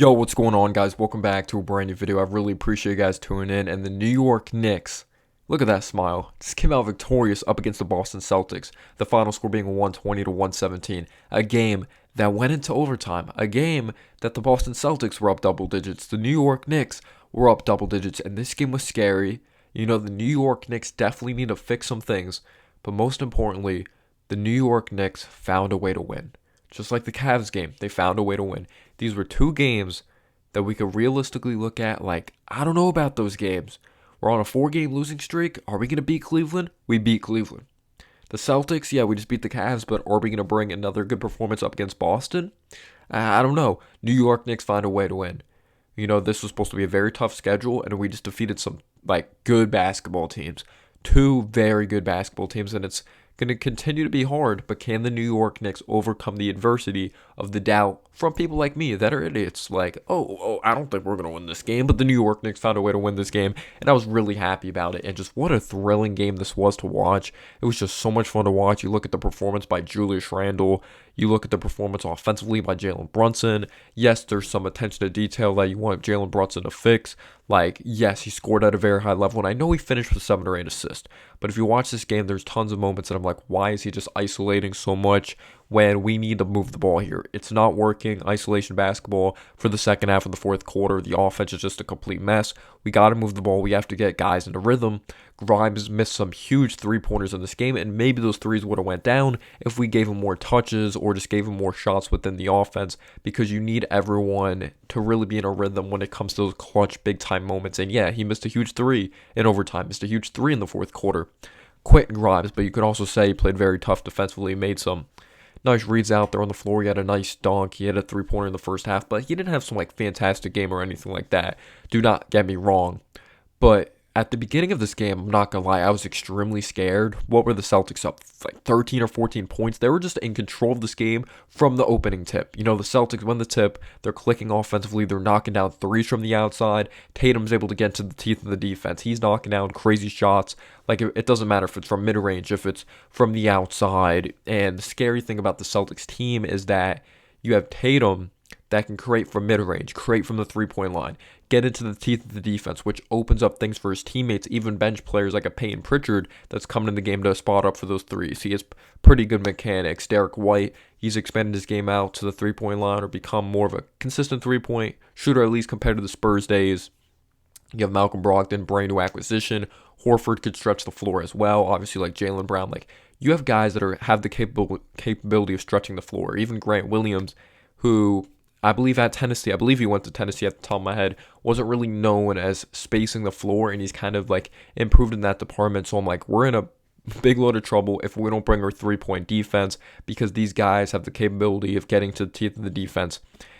Yo, what's going on, guys? Welcome back to a brand new video. I really appreciate you guys tuning in. And the New York Knicks, look at that smile, just came out victorious up against the Boston Celtics. The final score being 120 to 117. A game that went into overtime. A game that the Boston Celtics were up double digits. The New York Knicks were up double digits. And this game was scary. You know, the New York Knicks definitely need to fix some things. But most importantly, the New York Knicks found a way to win. Just like the Cavs game, they found a way to win. These were two games that we could realistically look at like, I don't know about those games. We're on a 4-game losing streak. Are we going to beat Cleveland? We beat Cleveland. The Celtics, yeah, we just beat the Cavs, but are we going to bring another good performance up against Boston? I don't know. New York Knicks find a way to win. You know, this was supposed to be a very tough schedule, and we just defeated some, good basketball teams. Two very good basketball teams, and it's going to continue to be hard, but can the New York Knicks overcome the adversity of the doubt from people like me that are idiots? Like, I don't think we're going to win this game, but the New York Knicks found a way to win this game, and I was really happy about it, and just what a thrilling game this was to watch. It was just so much fun to watch. You look at the performance by Julius Randle, you look at the performance offensively by Jalen Brunson. Yes, there's some attention to detail that you want Jalen Brunson to fix. Yes, he scored at a very high level, and I know he finished with 7 or 8 assists. But if you watch this game, there's tons of moments that I'm like, why is he just isolating so much when we need to move the ball here? It's not working. Isolation basketball for the second half of the fourth quarter. The offense is just a complete mess. We got to move the ball. We have to get guys into rhythm. Grimes missed some huge three-pointers in this game, and maybe those threes would have went down if we gave him more touches or just gave him more shots within the offense, because you need everyone to really be in a rhythm when it comes to those clutch big-time moments. And yeah, he missed a huge three in overtime, missed a huge three in the fourth quarter. Quentin Grimes, but you could also say he played very tough defensively, made some nice reads out there on the floor. He had a nice dunk. He had a three-pointer in the first half, but he didn't have some fantastic game or anything like that. Do not get me wrong. But at the beginning of this game, I'm not going to lie, I was extremely scared. What were the Celtics up? 13 or 14 points. They were just in control of this game from the opening tip. You know, the Celtics win the tip. They're clicking offensively. They're knocking down threes from the outside. Tatum's able to get to the teeth of the defense. He's knocking down crazy shots. It doesn't matter if it's from mid-range, if it's from the outside. And the scary thing about the Celtics team is that you have Tatum that can create from mid-range, create from the three-point line, get into the teeth of the defense, which opens up things for his teammates, even bench players like a Peyton Pritchard that's coming in the game to spot up for those threes. He has pretty good mechanics. Derek White, he's expanded his game out to the three-point line or become more of a consistent three-point shooter, at least compared to the Spurs days. You have Malcolm Brogdon, brand new acquisition. Horford could stretch the floor as well, obviously like Jaylen Brown. You have guys that have the capability of stretching the floor. Even Grant Williams, who I believe he went to Tennessee at the top of my head, wasn't really known as spacing the floor, and he's kind of improved in that department. So I'm like, we're in a big load of trouble if we don't bring our three-point defense, because these guys have the capability of getting to the teeth of the defense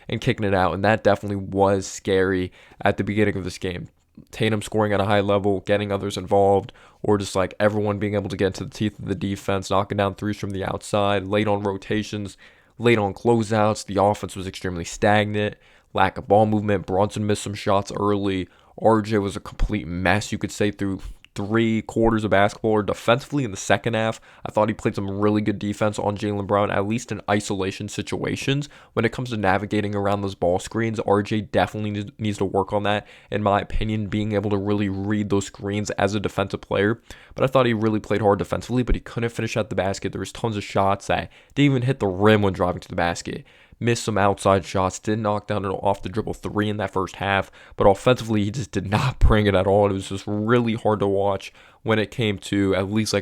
and kicking it out, and that definitely was scary at the beginning of this game. Tatum scoring at a high level, getting others involved, or just everyone being able to get into the teeth of the defense, knocking down threes from the outside, late on rotations, late on closeouts. The offense was extremely stagnant, lack of ball movement. Brunson missed some shots early. RJ was a complete mess, you could say, through 3/4 of basketball. Or defensively in the second half, I thought he played some really good defense on Jaylen Brown, at least in isolation situations. When it comes to navigating around those ball screens, RJ definitely needs to work on that, in my opinion, being able to really read those screens as a defensive player. But I thought he really played hard defensively, but he couldn't finish at the basket. There was tons of shots that didn't even hit the rim when driving to the basket. Missed some outside shots, did knock down an off-the-dribble three in that first half, but offensively, he just did not bring it at all. It was just really hard to watch when it came to at least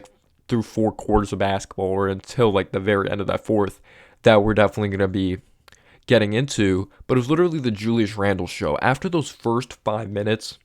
through 4/4 of basketball, or until the very end of that fourth, that we're definitely going to be getting into. But it was literally the Julius Randle show. After those first 5 minutes,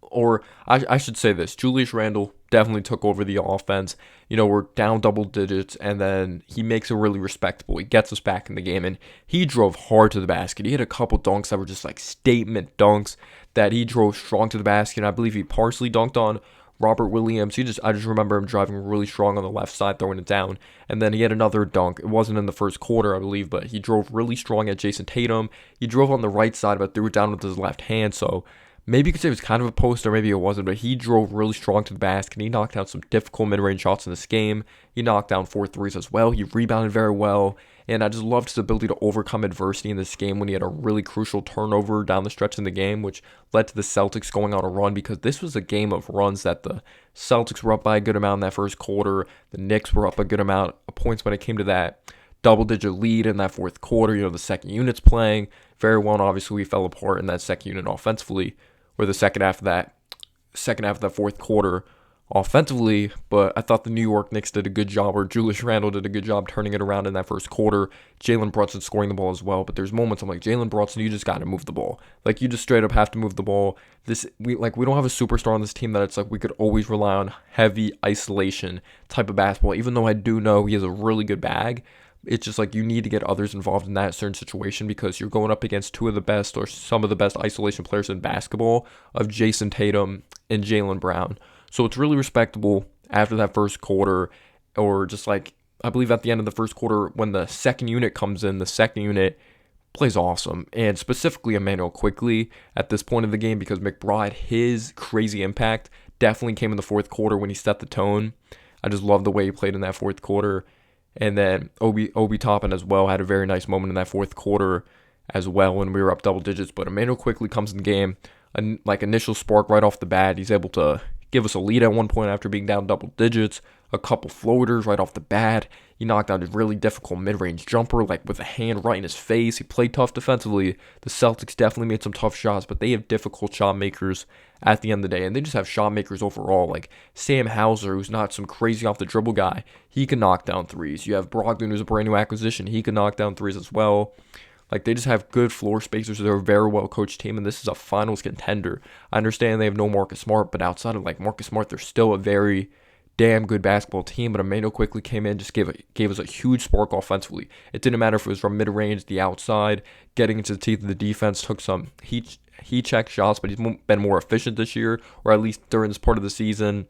or I should say this, Julius Randle definitely took over the offense. You know, we're down double digits, and then he makes it really respectable. He gets us back in the game, and he drove hard to the basket. He had a couple dunks that were just statement dunks that he drove strong to the basket, and I believe he partially dunked on Robert Williams. I just remember him driving really strong on the left side, throwing it down. And then he had another dunk. It wasn't in the first quarter, I believe, but he drove really strong at Jason Tatum. He drove on the right side, but threw it down with his left hand, so maybe you could say it was kind of a poster, maybe it wasn't, but he drove really strong to the basket. He knocked down some difficult mid-range shots in this game. He knocked down 4 threes as well. He rebounded very well. And I just loved his ability to overcome adversity in this game when he had a really crucial turnover down the stretch in the game, which led to the Celtics going on a run, because this was a game of runs that the Celtics were up by a good amount in that first quarter. The Knicks were up a good amount of points when it came to that double-digit lead in that fourth quarter. The second unit's playing very well, and obviously we fell apart in that second unit offensively, or the second half of that fourth quarter offensively. But I thought the New York Knicks did a good job, or Julius Randle did a good job turning it around in that first quarter. Jalen Brunson scoring the ball as well. But there's moments I'm like, Jalen Brunson, you just got to move the ball. Like, you just straight up have to move the ball. We don't have a superstar on this team that it's like we could always rely on heavy isolation type of basketball. Even though I do know he has a really good bag, it's just like you need to get others involved in that certain situation, because you're going up against two of the best, or some of the best isolation players in basketball, of Jason Tatum and Jaylen Brown. So it's really respectable after that first quarter, or just like, I believe at the end of the first quarter, when the second unit comes in, the second unit plays awesome. And specifically Emmanuel Quickly at this point of the game, because McBride, his crazy impact definitely came in the fourth quarter when he set the tone. I just love the way he played in that fourth quarter. And then Obi Toppin as well had a very nice moment in that fourth quarter as well when we were up double digits. But Emmanuel Quickly comes in the game, initial spark right off the bat. He's able to give us a lead at one point after being down double digits. A couple floaters right off the bat. He knocked down a really difficult mid-range jumper, like with a hand right in his face. He played tough defensively. The Celtics definitely made some tough shots, but they have difficult shot makers at the end of the day. And they just have shot makers overall. Like Sam Hauser, who's not some crazy off the dribble guy. He can knock down threes. You have Brogdon, who's a brand new acquisition. He can knock down threes as well. Like, they just have good floor spacers. They're a very well-coached team, and this is a finals contender. I understand they have no Marcus Smart, but outside of, like, Marcus Smart, they're still a very damn good basketball team. But Emmanuel Quickly came in, just gave us a huge spark offensively. It didn't matter if it was from mid-range, the outside, getting into the teeth of the defense, took some heat check shots, but he's been more efficient this year, or at least during this part of the season.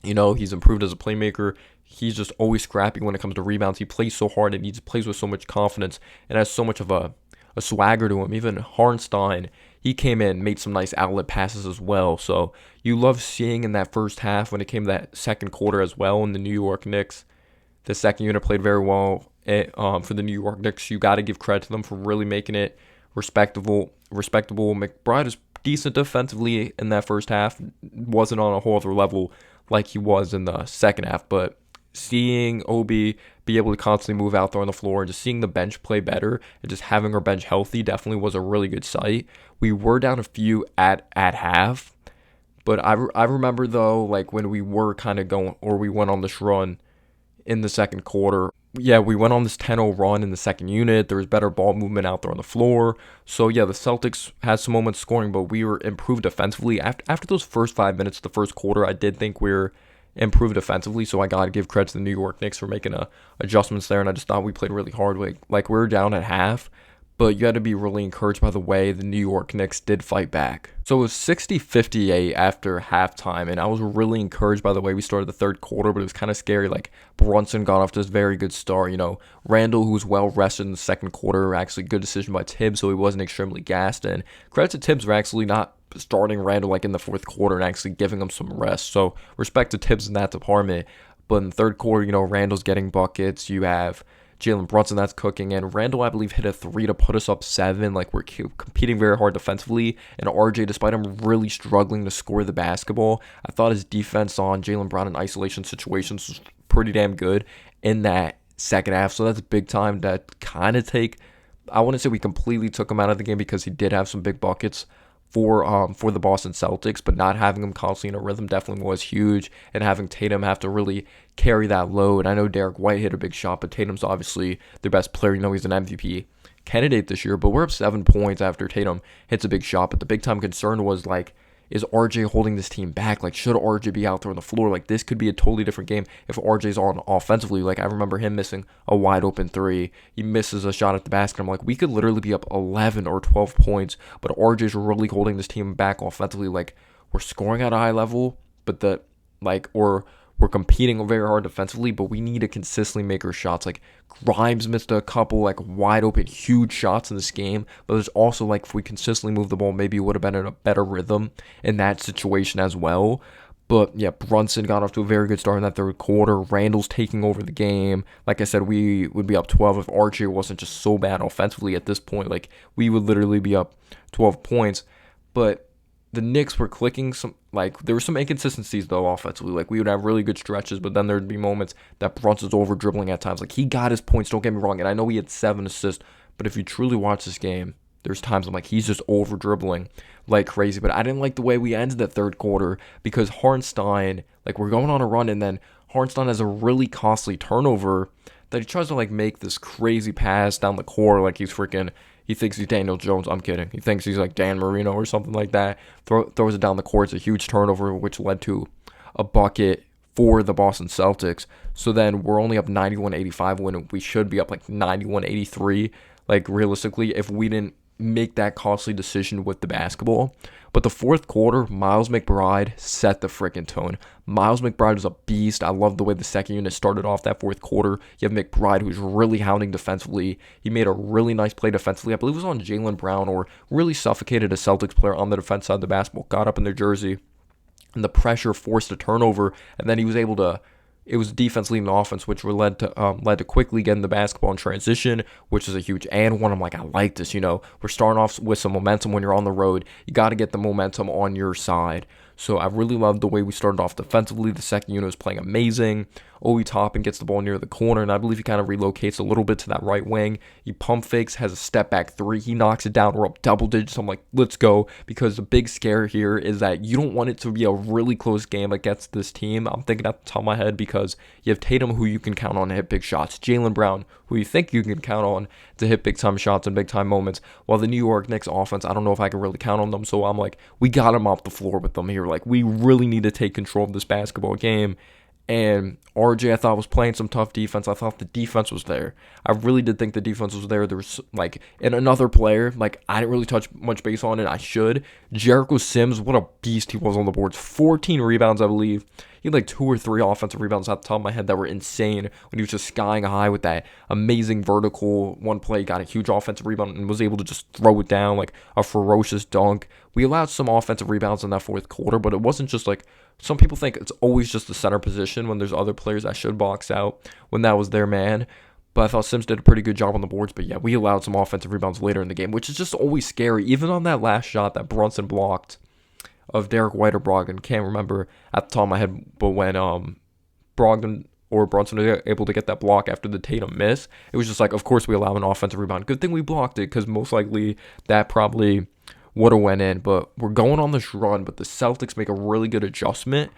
He's improved as a playmaker. He's just always scrappy when it comes to rebounds. He plays so hard, and he just plays with so much confidence and has so much of a swagger to him. Even Harnstein, he came in, made some nice outlet passes as well. So you love seeing in that first half, when it came to that second quarter as well, in the New York Knicks, the second unit played very well for the New York Knicks. You got to give credit to them for really making it respectable. McBride is decent defensively in that first half. Wasn't on a whole other level like he was in the second half, but seeing Obi be able to constantly move out there on the floor, and just seeing the bench play better, and just having our bench healthy definitely was a really good sight. We were down a few at half, but I remember though, like when we were kind of going, or we went on this run in the second quarter. Yeah, we went on this 10-0 run in the second unit. There was better ball movement out there on the floor. So yeah, the Celtics had some moments scoring, but we were improved defensively. After those first 5 minutes of the first quarter, I did think we were improved defensively, so I got to give credit to the New York Knicks for making adjustments there, and I just thought we played really hard. Like we were down at half, but you had to be really encouraged by the way the New York Knicks did fight back. So it was 60-58 after halftime, and I was really encouraged by the way we started the third quarter, but it was kind of scary. Like, Brunson got off to this very good start. Randle, who was well rested in the second quarter, actually good decision by Tibbs, so he wasn't extremely gassed, and credit to Tibbs for actually not starting Randle like in the fourth quarter and actually giving him some rest. So respect to Tibbs in that department. But in the third quarter, Randle's getting buckets. You have Jalen Brunson that's cooking, and Randle, I believe, hit a 3 to put us up 7. Like, we're competing very hard defensively, and RJ, despite him really struggling to score the basketball, I thought his defense on Jaylen Brown in isolation situations was pretty damn good in that second half. So that's big time to kind of I wouldn't say we completely took him out of the game, because he did have some big buckets for the Boston Celtics, but not having him constantly in a rhythm definitely was huge, and having Tatum have to really carry that load. I know Derek White hit a big shot, but Tatum's obviously their best player. He's an MVP candidate this year, but we're up 7 points after Tatum hits a big shot. But the big time concern was, like, is RJ holding this team back? Like, should RJ be out there on the floor? Like, this could be a totally different game if RJ's on offensively. Like, I remember him missing a wide open 3. He misses a shot at the basket. I'm like, we could literally be up 11 or 12 points, but RJ's really holding this team back offensively. Like, we're scoring at a high level, but we're competing very hard defensively, but we need to consistently make our shots. Like, Grimes missed a couple, like, wide open, huge shots in this game, but there's also, like, if we consistently move the ball, maybe it would have been in a better rhythm in that situation as well. But yeah, Brunson got off to a very good start in that third quarter. Randle's taking over the game. Like I said, we would be up 12 if RJ wasn't just so bad offensively at this point. Like, we would literally be up 12 points. But the Knicks were clicking there were some inconsistencies though offensively. Like, we would have really good stretches, but then there'd be moments that Brunson's over dribbling at times. Like, he got his points, don't get me wrong, and I know he had 7 assists, but if you truly watch this game, there's times I'm like, he's just over dribbling like crazy. But I didn't like the way we ended that third quarter because Hartenstein, like, we're going on a run, and then Hartenstein has a really costly turnover that he tries to like make this crazy pass down the court like he thinks he's Daniel Jones. I'm kidding. He thinks he's like Dan Marino or something like that. Throws it down the court. It's a huge turnover, which led to a bucket for the Boston Celtics. So then we're only up 91-85 when we should be up like 91-83. Like, realistically, if we didn't make that costly decision with the basketball. But the fourth quarter, Miles McBride set the freaking tone. Miles McBride was a beast. I love the way the second unit started off that fourth quarter. You have McBride, who's really hounding defensively. He made a really nice play defensively. I believe it was on Jaylen Brown, or really suffocated a Celtics player on the defense side of the basketball. Got up in their jersey, and the pressure forced a turnover, and then he was able to. It was defense leading offense, which led to quickly getting the basketball in transition, which is a huge and one. I'm like, I like this. We're starting off with some momentum when you're on the road. You got to get the momentum on your side. So I really loved the way we started off defensively. The second unit was playing amazing. Obi Toppin gets the ball near the corner, and I believe he kind of relocates a little bit to that right wing. He pump fakes, has a step back three. He knocks it down. We're up double digits. I'm like, let's go, because the big scare here is that you don't want it to be a really close game against this team. I'm thinking at the top of my head because you have Tatum, who you can count on to hit big shots. Jaylen Brown, who you think you can count on to hit big-time shots and big-time moments. While the New York Knicks offense, I don't know if I can really count on them, so I'm like, we got him off the floor with them here. Like, we really need to take control of this basketball game. And RJ, I thought, was playing some tough defense. I thought the defense was there. I really did think the defense was there. There was, like, and another player, like, I didn't really touch much base on it. I should. Jericho Sims, what a beast he was on the boards. 14 rebounds, I believe. He had like 2 or 3 offensive rebounds at the top of my head that were insane when he was just skying high with that amazing vertical. One play, got a huge offensive rebound and was able to just throw it down like a ferocious dunk. We allowed some offensive rebounds in that fourth quarter, but it wasn't just like, some people think it's always just the center position when there's other players that should box out when that was their man. But I thought Sims did a pretty good job on the boards. But yeah, we allowed some offensive rebounds later in the game, which is just always scary. Even on that last shot that Brunson blocked of Derek White or Brogdon, can't remember at the top of my head, but when Brogdon or Brunson was able to get that block after the Tatum miss, it was just like, of course we allow an offensive rebound. Good thing we blocked it, because most likely that probably would have went in. But we're going on this run, but the Celtics make a really good adjustment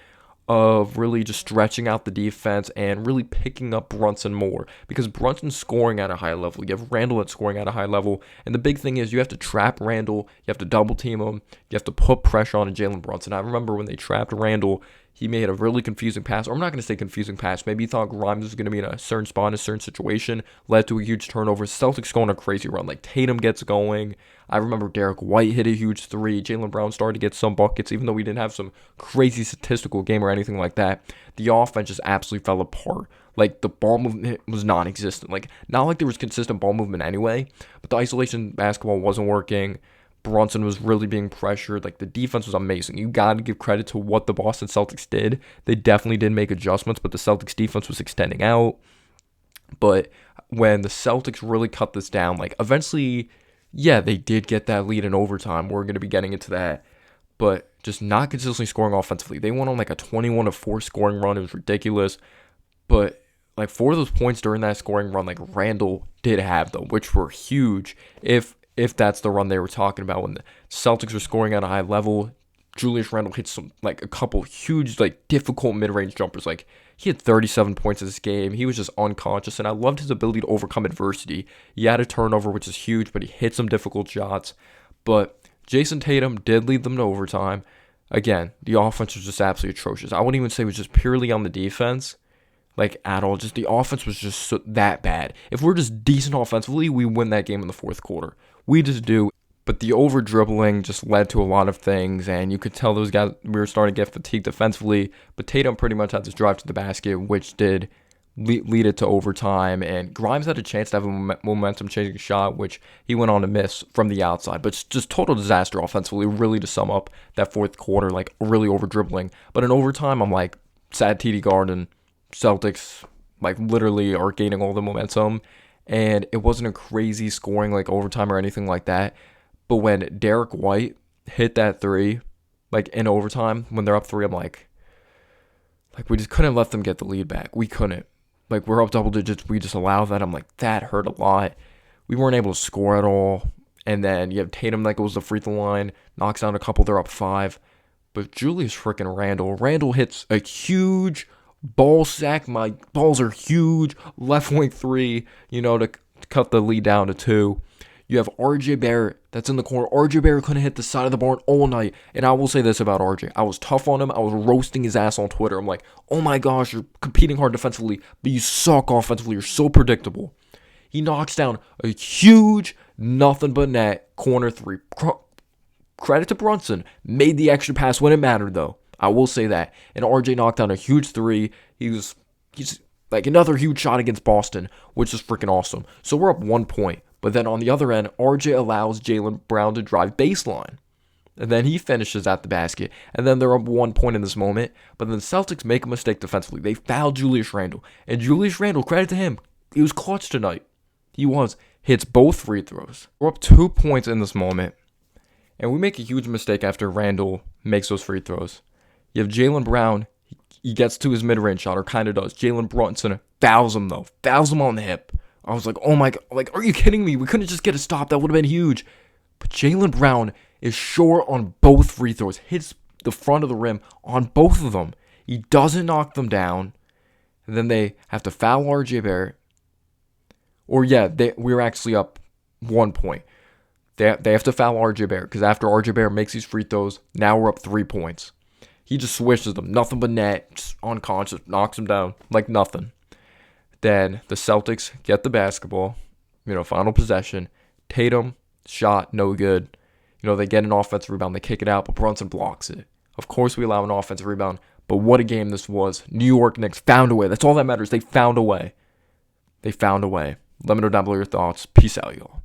of really just stretching out the defense and really picking up Brunson more, because Brunson's scoring at a high level. You have Randle that's scoring at a high level, and the big thing is you have to trap Randle, you have to double team him, you have to put pressure on Jalen Brunson. I remember when they trapped Randle, he made a really confusing pass, or I'm not going to say confusing pass, maybe he thought Grimes was going to be in a certain spot in a certain situation, led to a huge turnover. Celtics go on a crazy run, like Tatum gets going. I remember Derek White hit a huge 3. Jaylen Brown started to get some buckets, even though we didn't have some crazy statistical game or anything like that. The offense just absolutely fell apart. Like, the ball movement was non-existent. Like, not like there was consistent ball movement anyway, but the isolation basketball wasn't working. Brunson was really being pressured. Like, the defense was amazing. You got to give credit to what the Boston Celtics did. They definitely did make adjustments, but the Celtics defense was extending out. But when the Celtics really cut this down, like, eventually, yeah, they did get that lead in overtime. We're going to be getting into that. But just not consistently scoring offensively. They went on like a 21-4 scoring run. It was ridiculous. But like 4 of those points during that scoring run, like Randle did have them, which were huge. If that's the run they were talking about, when the Celtics were scoring at a high level, Julius Randle hit some, like, a couple huge, like, difficult mid-range jumpers. Like, he had 37 points in this game. He was just unconscious, and I loved his ability to overcome adversity. He had a turnover, which is huge, but he hit some difficult shots. But Jason Tatum did lead them to overtime. Again, the offense was just absolutely atrocious. I wouldn't even say it was just purely on the defense, like, at all. Just the offense was just that bad. If we're just decent offensively, we win that game in the fourth quarter. We just do. But the over-dribbling just led to a lot of things, and you could tell those guys, we were starting to get fatigued defensively. But Tatum pretty much had this drive to the basket, which did lead it to overtime, and Grimes had a chance to have a momentum-changing shot, which he went on to miss from the outside. But just total disaster offensively, really, to sum up that fourth quarter, like really over-dribbling. But in overtime, I'm like, sad TD Garden, Celtics, like literally are gaining all the momentum, and it wasn't a crazy scoring like overtime or anything like that. But when Derek White hit that three, like in overtime, when they're up three, I'm like we just couldn't let them get the lead back. We couldn't. Like, we're up double digits. We just allow that. I'm like, that hurt a lot. We weren't able to score at all. And then you have Tatum that goes to the free throw line, knocks down a couple. They're up 5. But Julius freaking Randle hits a huge ball sack. My balls are huge. Left wing 3, to cut the lead down to 2. You have RJ Barrett that's in the corner. RJ Barrett couldn't hit the side of the barn all night. And I will say this about RJ. I was tough on him. I was roasting his ass on Twitter. I'm like, oh my gosh, you're competing hard defensively, but you suck offensively. You're so predictable. He knocks down a huge nothing but net corner 3. Credit to Brunson. Made the extra pass when it mattered, though. I will say that. And RJ knocked down a huge 3. He's like another huge shot against Boston, which is freaking awesome. So we're up 1 point. But then on the other end, RJ allows Jaylen Brown to drive baseline. And then he finishes at the basket. And then they're up 1 point in this moment. But then the Celtics make a mistake defensively. They foul Julius Randle. And Julius Randle, credit to him, he was clutch tonight. He was. Hits both free throws. We're up 2 points in this moment. And we make a huge mistake after Randle makes those free throws. You have Jaylen Brown. He gets to his mid-range shot, or kind of does. Jalen Brunson fouls him, though. Fouls him on the hip. I was like, oh my God, like, are you kidding me? We couldn't just get a stop. That would have been huge. But Jaylen Brown is short on both free throws. Hits the front of the rim on both of them. He doesn't knock them down. And then they have to foul RJ Barrett. Or yeah, we were actually up 1 point. They have to foul RJ Barrett, because after RJ Barrett makes these free throws, now we're up 3 points. He just swishes them. Nothing but net. Just unconscious. Knocks them down like nothing. Then the Celtics get the basketball, final possession. Tatum, shot, no good. They get an offensive rebound. They kick it out, but Brunson blocks it. Of course, we allow an offensive rebound, but what a game this was. New York Knicks found a way. That's all that matters. They found a way. Let me know down below your thoughts. Peace out, y'all.